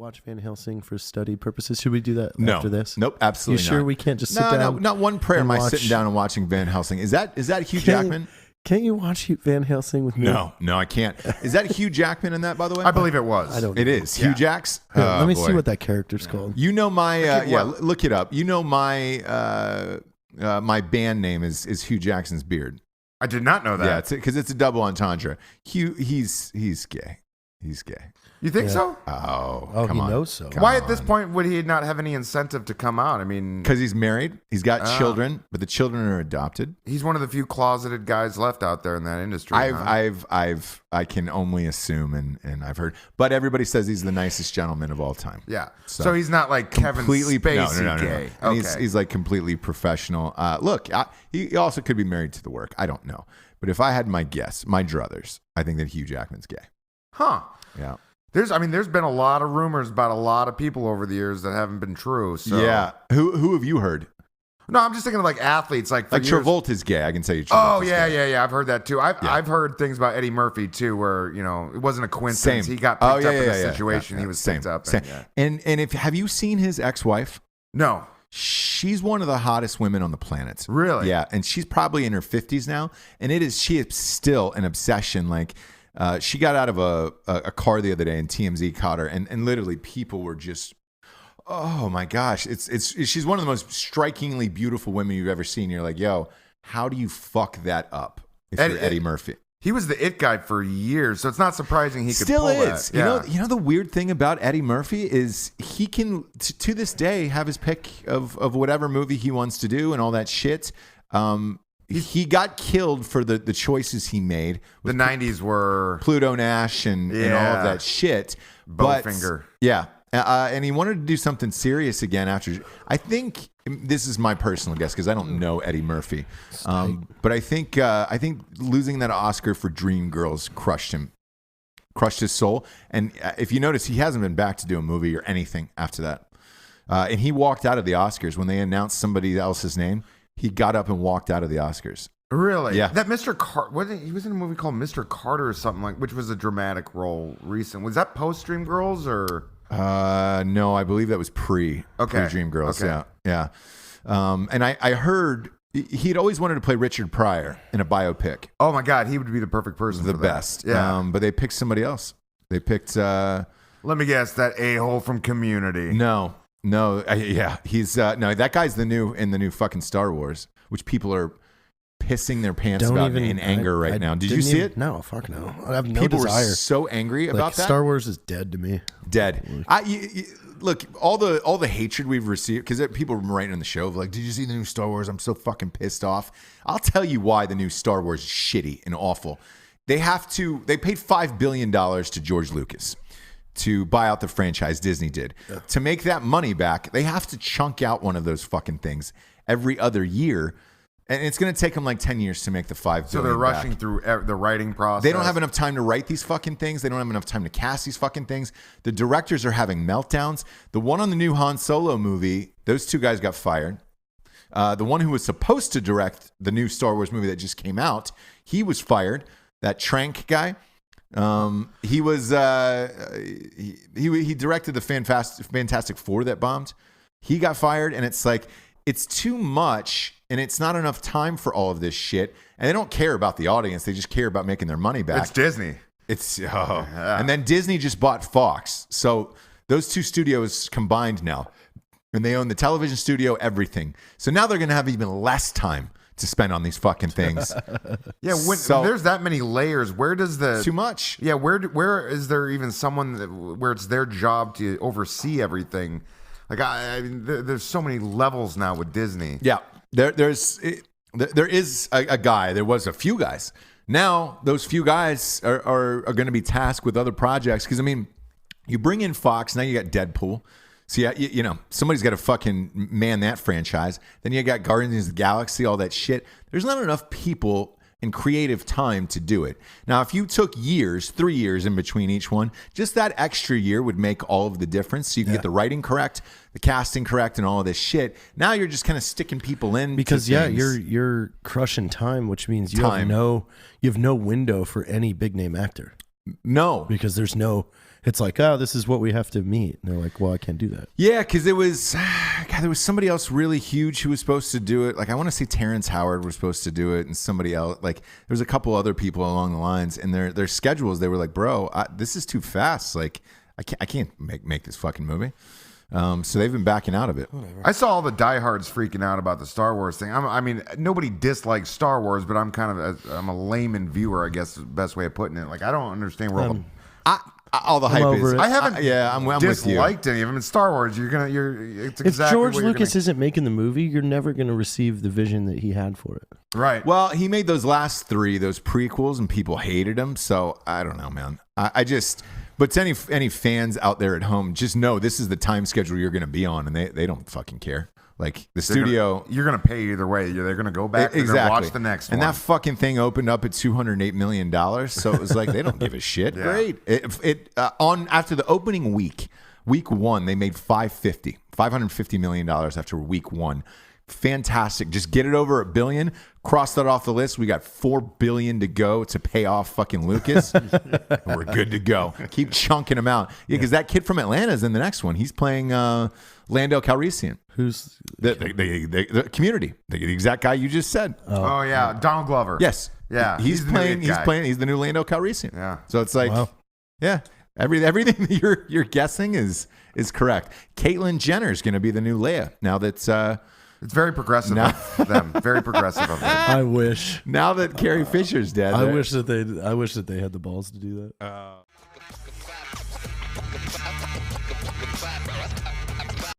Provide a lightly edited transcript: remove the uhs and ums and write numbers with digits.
watch Van Helsing for study purposes? Should we do that No. after this? Nope, absolutely You sure not. we can't just sit down? No, not one prayer am I watch- sitting down and watching Van Helsing. Is that Hugh Jackman? Can't you watch Van Helsing with me? No, I can't. Is that Hugh Jackman in that, by the way? I believe it was. I don't. It is. Hugh Jacks? Here, Oh, let me boy. see what that character's called. You know my what? look it up. You know my my band name is Hugh Jackson's beard. I did not know that. Yeah, because it's a double entendre. Hugh, he's gay. He's gay. You think so? Oh, come he on. knows so. Come Why at this on. point would he not have any incentive to come out? I mean, Because he's married. He's got children, but the children are adopted. he's one of the few closeted guys left out there in that industry. huh? I can only assume, and I've heard, but everybody says he's the nicest gentleman of all time. Yeah. So he's not like Kevin Completely Spacey no. gay. And Okay. he's like completely professional. Look, he also could be married to the work. I don't know, but if I had my guess, my druthers, I think that Hugh Jackman's gay. Huh. Yeah. There's been a lot of rumors about a lot of people over the years that haven't been true. So. Yeah. Who have you heard? No, I'm just thinking of like athletes, like for Like years- Travolta's gay. I can tell you. Oh Travolta's yeah, gay. yeah. I've heard that too. I've heard things about Eddie Murphy too, where it wasn't a coincidence. Same. He got picked up in a yeah. situation. He was Same. picked up. Same. And, yeah. And if have you seen his ex-wife? No, She's one of the hottest women on the planet. Really? Yeah, and she's probably in her 50s now, and she is still an obsession. Like, she got out of a car the other day, and TMZ caught her, and literally people were just, oh my gosh, she's one of the most strikingly beautiful women you've ever seen. You're like, yo, how do you fuck that up if you're Eddie Murphy? he was the it guy for years, so it's not surprising he could Still pull is. that. Yeah. You know the weird thing about Eddie Murphy is he can to this day have his pick of whatever movie he wants to do and all that shit. He got killed for the choices he made. The 90s were Pluto Nash and all of that shit. Bowfinger. Yeah. And he wanted to do something serious again after. I think this is my personal guess because I don't know Eddie Murphy, but I think losing that Oscar for Dreamgirls crushed his soul. And if you notice, he hasn't been back to do a movie or anything after that. And he walked out of the Oscars when they announced somebody else's name. He got up and walked out of the Oscars. Really? Yeah. That Mr. Carter, he was in a movie called Mr. Carter or something like, which was a dramatic role recent. Was that post Dreamgirls or? No, I believe that was pre Dreamgirls. Okay. Yeah. And I heard he'd always wanted to play Richard Pryor in a biopic. Oh my God, he would be the perfect person. The for best. That. Yeah. But they picked somebody else. They picked. Let me guess, that a-hole from Community. No. He's no. That guy's in the new fucking Star Wars, which people are pissing their pants about in anger right now. Did you see it? No, fuck no. I have no People desire. were so angry about that. Star Wars is dead to me. Dead. Look, all the hatred we've received, because people were writing on the show like, did you see the new Star Wars? I'm so fucking pissed off. I'll tell you why the new Star Wars is shitty and awful. They paid $5 billion to George Lucas to buy out the franchise. Disney did. Yeah. To make that money back, they have to chunk out one of those fucking things every other year. And it's going to take them like 10 years to make the $5 billion. So they're rushing through the writing process. They don't have enough time to write these fucking things. They don't have enough time to cast these fucking things. The directors are having meltdowns. The one on the new Han Solo movie, those two guys got fired. The one who was supposed to direct the new Star Wars movie that just came out, he was fired. That Trank guy. He was he directed the Fantastic Four that bombed. He got fired, and it's like it's too much, and it's not enough time for all of this shit. And they don't care about the audience; they just care about making their money back. It's Disney. And then Disney just bought Fox, so those two studios combined now, and they own the television studio, everything. So now they're going to have even less time to spend on these fucking things. Yeah, when there's that many layers, where does too much? Yeah, where is there even someone where it's their job to oversee everything? Like I mean, there's so many levels now with Disney. Yeah, there is a guy. There was a few guys. Now those few guys are going to be tasked with other projects because I mean, you bring in Fox. Now you got Deadpool. So yeah, you know, somebody's got to fucking man that franchise. Then you got Guardians of the Galaxy, all that shit. There's not enough people and creative time to do it. Now, if you took 3 years in between each one, just that extra year would make all of the difference. So you can get the writing correct, the casting correct, and all of this shit. Now you're just kind of sticking people in because you're crushing time, which means you have no window for any big name actor. No. because there's no. It's like, oh, this is what we have to meet. And they're like, well, I can't do that. Yeah, because it was, God, there was somebody else really huge who was supposed to do it. Like, I want to say Terrence Howard was supposed to do it, and somebody else. Like, there was a couple other people along the lines, and their schedules. They were like, bro, this is too fast. Like, I can't make this fucking movie. So they've been backing out of it. I saw all the diehards freaking out about the Star Wars thing. I mean, nobody dislikes Star Wars, but I'm I'm a layman viewer, I guess, is the best way of putting it. Like, I don't understand where All the hype over is. it. I haven't I'm with you. disliked any of them. In Star Wars, it's exactly If George what you're Lucas isn't making the movie, you're never going to receive the vision that he had for it. right. Well, he made those last 3, those prequels, and people hated him. So I don't know, man. I just, but to any fans out there at home, just know this is the time schedule you're going to be on, and they don't fucking care. Like the studio, you're gonna pay either way. They're gonna go back and watch the next one. And that fucking thing opened up at $208 million. So it was like they don't give a shit. Yeah. Great. After the opening week 1, they made $550 million after week 1. Fantastic. Just get it over $1 billion. Cross that off the list. We got $4 billion to go to pay off fucking Lucas. We're good to go. Keep chunking them out. Yeah, because that kid from Atlanta is in the next one. He's playing Lando Calrissian. Who's The Community, the exact guy you just said. Oh yeah, Donald Glover. Yes. Yeah, He's the playing. new He's guy. playing. He's the new Lando Calrissian. Yeah. So it's like, Wow. yeah, everything that you're guessing is correct. Caitlyn Jenner is going to be the new Leia. Now that's It's very progressive of them. Very progressive of them. I wish. now that Carrie Fisher's dead. I wish that they had the balls to do that.